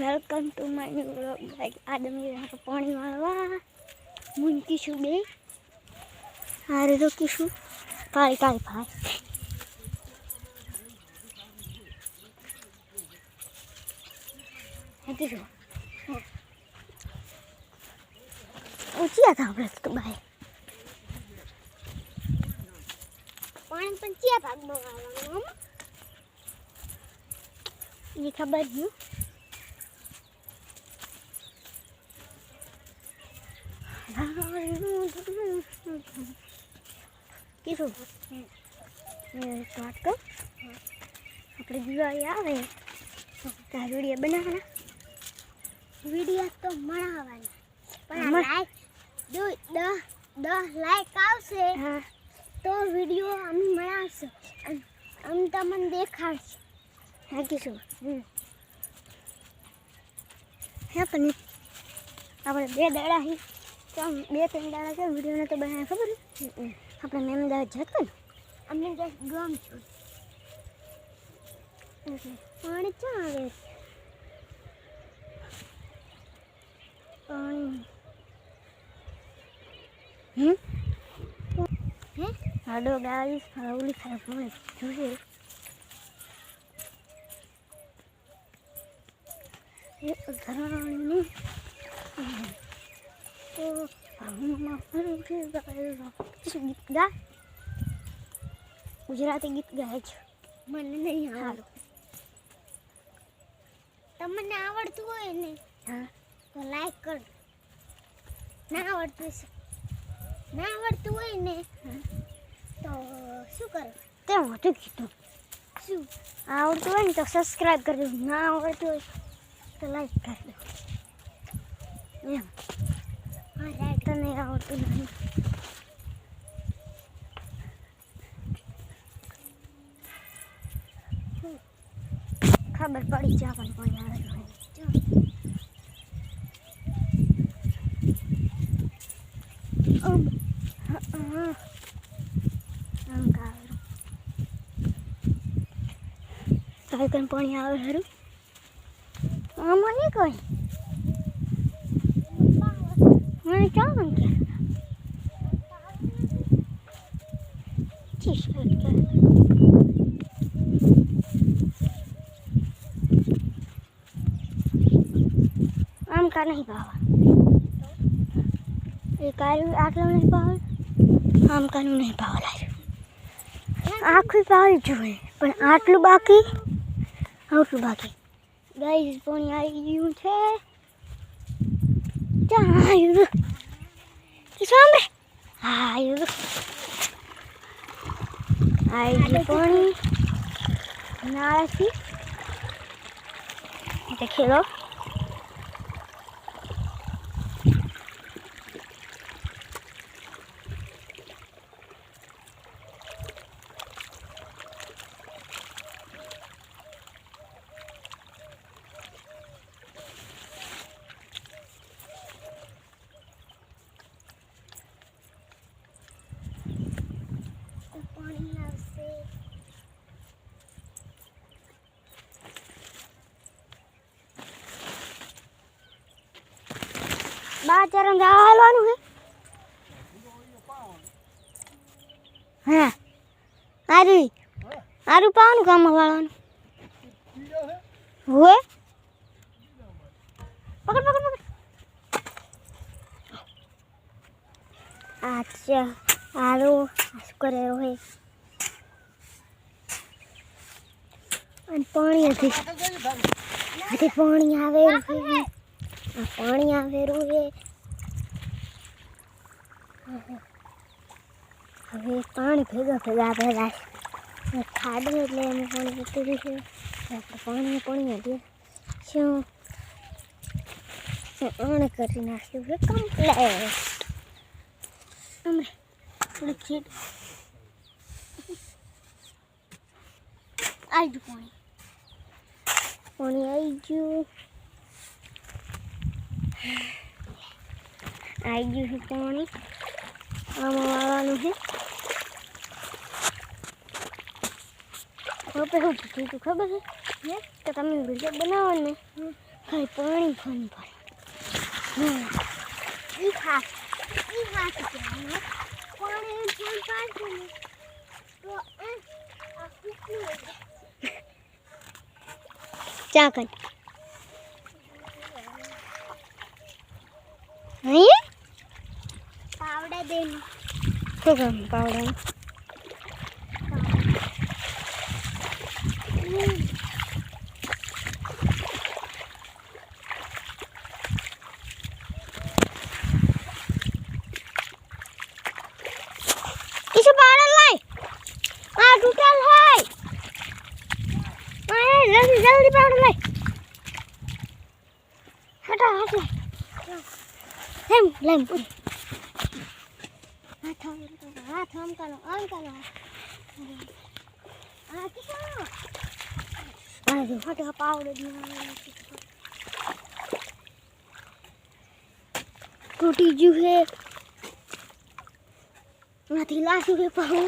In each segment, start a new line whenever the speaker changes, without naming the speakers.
Welcome to my new vlog guys. आज हम यहाँ पर पानी मारवा मुंकी छु बे अरे तो किशु काई काई भाई किशु ऊंची था આપણે તો ભાઈ પાણી પણ ક્યાં ભાગમાં આવવાનું ये खबर नहीं किसो स्टार्ट कर अपने दिवाली आवे तो वीडियो बनाना वीडियो तो बनावाना पर लाइक 10 लाइक आवशे तो वीडियो हम बनावशे हम तमने देखाडशे हाँ किसो हाँ पण આપણે બે દાડા હી તો બે ત્રણ દાડા કે વિડિયો ને તો બનાવ્યા ખબર આપણે મેમદાવાદ જતો ને અમને જસ્ટ ગામ છું પાણી ક્યાં આવે પાણી હે હાડો ગાઈસ ઓલી ખાય પાણી જોશે ये घरानी तो गीत गा गुजराती गीत गाय मन नहीं हारो तमने आवड़तु होय ने हां तो लाइक कर ना आवड़तु होय ने तो शू कर ते मोटू कीधुं शू आवड़तु होय ने तो सब्सक्राइब कर दो ना आवड़तु होय तो लाइक कर दो हाँ राइट तो नहीं आवड़तु नहीं खबर पड़ी जावन कोई आवे तो कहीं पानी आवे हरु नहीं कोई मैंने क्या बन किया आम का नहीं पावा एक आटलो नहीं पावा आम का नहीं पावा लागे आखी पावी जुए पण आटलू बाकी आटलू बाकी गाइस पानी आई गયું છે ચાલ્યું કે સામે આયું आई पानी नारासी देखे लो चरण जावानु है हाँ आरु आरु पावन काम वाळानु हुए पकड़ पकड़ पकड़ अच्छा आरु करे है अन पानी अति पानी आवे पानी आवे है હવે પાણી ભેગા ભેગા ભેગા ખાડો એટલે એમાં પાણી જતું રહ્યું છે આપણે પાણી હતી શું ઓણ કરી નાખ્યું છે કમ્પ્લેટ અમે થોડી ખીટ આવી ગયું પાણી આવી ગયું છે પાણી આમાં વાળવાનું છે હવે હું પૂછ્યું તું ખબર છે તો તમે વિડીયો બનાવો ને खाली पानी पानी पानी ई खा के पानी पानी पानी तो आ कुछ क्या कर नहीं पावड़ा देना तो कम पावड़ा किसी पावड़ा लाई आ टूटल है जल्दी जल्दी पावड़ा लाई हटा हटा हम लाइन पूरी हाथ हम करो ऑन करो आ किसो आ जो हटा पावड़ा टूटी जू है माथी लासू के पाऊ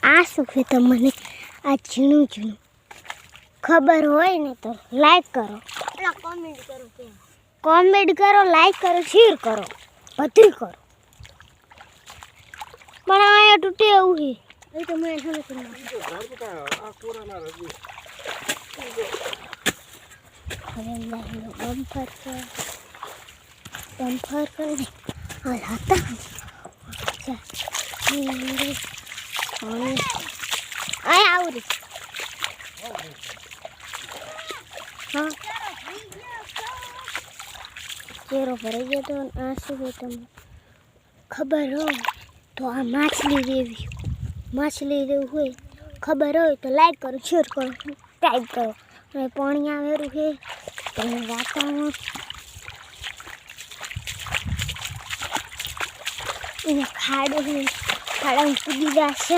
आ सुखे तो मने आ झीणू झीणू खबर होय ने तो लाइक करो कमेंट करो लाइक करो शेयर करो बधुं करो पण आ टूटे એવું હે એ તો મેં સામે કરી આ કોરાના રજી હવે લાઈનો બમ્પર કરે હાલ હતા આય આવરી હા ચેરો ભરાઈ ગયો તો આ શું હોય તમને ખબર હોય તો આ માછલી જેવું હોય ખબર હોય તો લાઈક કરો શેર કરો ટાઈપ કરો અને પાણી આવેલું છે તમે વાતાવરણ એને ખાડો છે ખાડામાં કૂદી જશે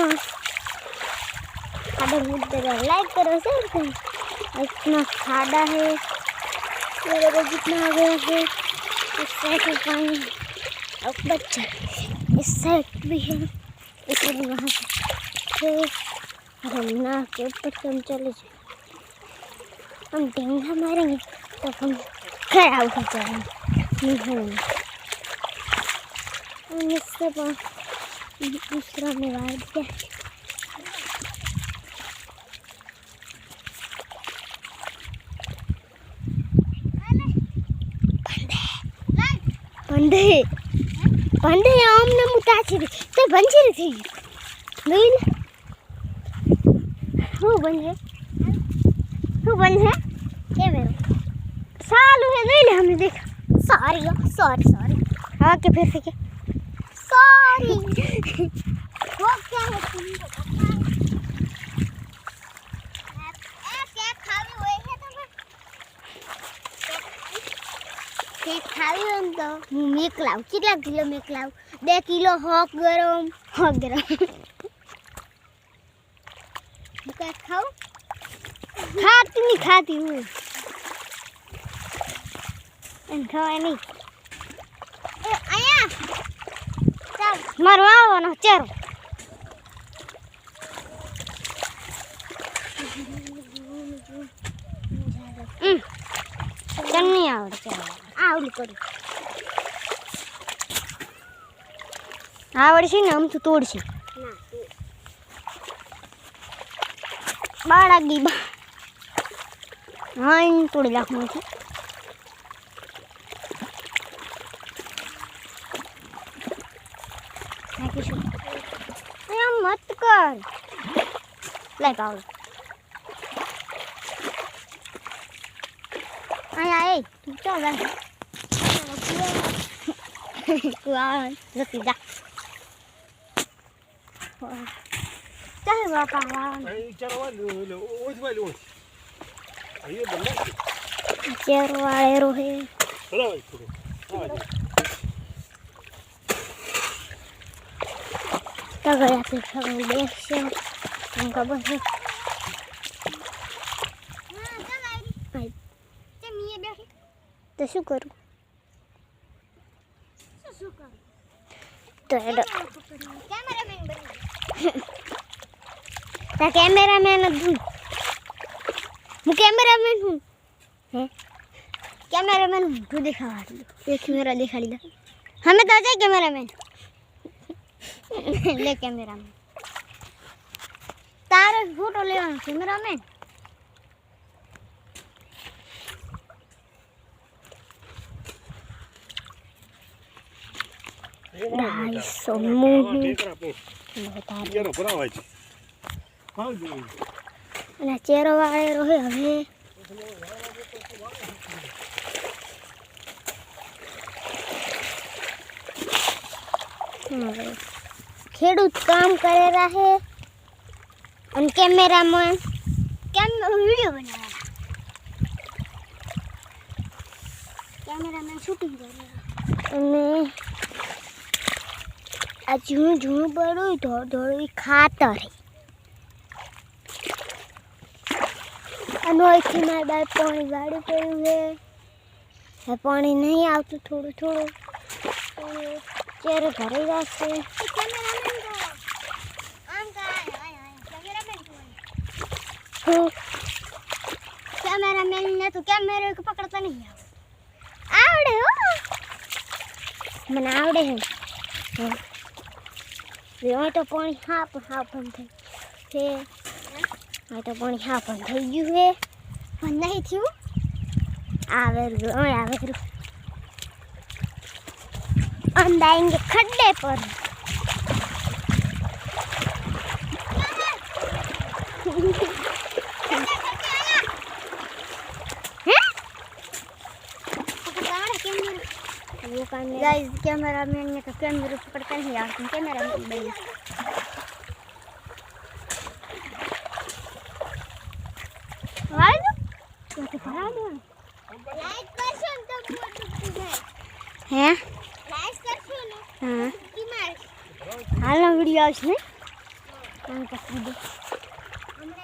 खाड़ा मुद्दे लाइक करो शेयर करो इतना खाड़ा है मेरे को जितना आ गया है इस साइड में पानी अब बच्चा इस साइड भी है इसलिए वहाँ से ना के ऊपर से हम चले जाए हम डेंगा मारेंगे तो हम खराब हो जाएंगे हम इससे दूसरा में मार दिया पंडे पंडे आमने मुताचिर तो बंजर थी नील हो बन है क्या मेरे साल है नील हमने देखा सॉरी हाँ के फिर से क्या सॉरी वो क्या है खावी हम तो मेकलाव कितना किलो मेकलाव 2 किलो हॉक गरम क्या खाओ खाती हूँ खावा नहीं आया चल मरवाओ ना चलो नहीं आवड़ चलो आवड़ करो आवड़ से हम तो तोड़ से बाड़ा गी हाँ इन तोड़ लाख मुझे मत कर लाइक आओ आए चल लती जा चल बापा चेर वाले रोहे तो गया तो सब देख से उनका बस तो शू करूँ तो कैमरामैन हूँ मैं कैमरामैन हूँ है कैमरामैन तू दिखावा देख मेरा दिखाड़ी दे हमें तो आ जाए कैमरामैन ले कैमरामैन तारे फोटो ले कैमरामैन चेहरो वाले रहे हमें खेडूत काम करे रहे और कैमरा में वीडियो बना रहा कैमरा में शूटिंग कर रहा आ झूण झूण बड़ो धोड़ धोड़ खातर अनोखी मार बार पानी गाड़ी पड़ू है पानी नहीं आवતું થોડું થોડું चेहरे भरे जाते कैमरामैन ने तो कैमरे को पकड़ता नहीं आवड़े हो मन आवड़े है वे तो पानी हाँ बंद थे तो पानी हाँ बंद થઈ ગયું है પણ નહીં થયું આવે हम जाएंगे खड्डे पर गाइस कैमरामैन ने तो कैमरा पकड़ता नहीं यार कैमरामैन बन लाइक करशो तो हैं लाइक करशो ने हां की मार हाल वीडियो આવશે ને કામ કરી દે